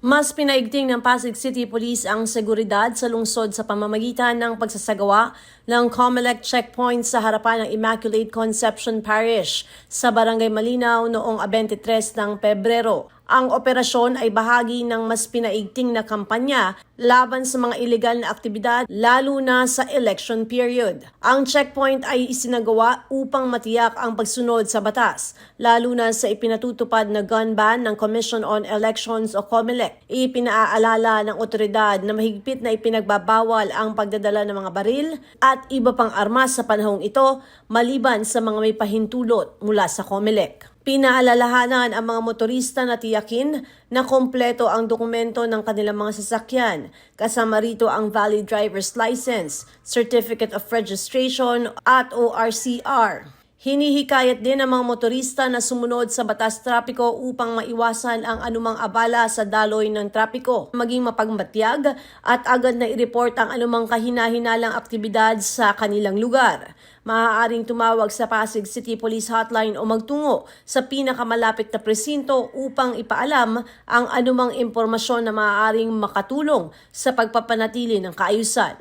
Mas pinaigting ng Pasig City Police ang seguridad sa lungsod sa pamamagitan ng pagsasagawa ng COMELEC checkpoint sa harapan ng Immaculate Conception Parish sa Barangay Malinaw noong 23 ng Pebrero. Ang operasyon ay bahagi ng mas pinaigting na kampanya laban sa mga illegal na aktibidad lalo na sa election period. Ang checkpoint ay isinagawa upang matiyak ang pagsunod sa batas, lalo na sa ipinatutupad na gun ban ng Commission on Elections o COMELEC. Ipinaalala ng otoridad na mahigpit na ipinagbabawal ang pagdadala ng mga baril at iba pang armas sa panahong ito maliban sa mga may pahintulot mula sa COMELEC. Pinaalalahanan ang mga motorista na tiyakin na kompleto ang dokumento ng kanilang mga sasakyan, kasama rito ang valid driver's license, certificate of registration at ORCR. Hinihikayat din ang mga motorista na sumunod sa batas trapiko upang maiwasan ang anumang abala sa daloy ng trapiko, maging mapagmatyag at agad na i-report ang anumang kahina-hinalang aktibidad sa kanilang lugar. Maaaring tumawag sa Pasig City Police Hotline o magtungo sa pinakamalapit na presinto upang ipaalam ang anumang impormasyon na maaaring makatulong sa pagpapanatili ng kaayusan.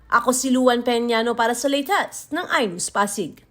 Ako si Luan Peñano para sa latest ng iNews Pasig.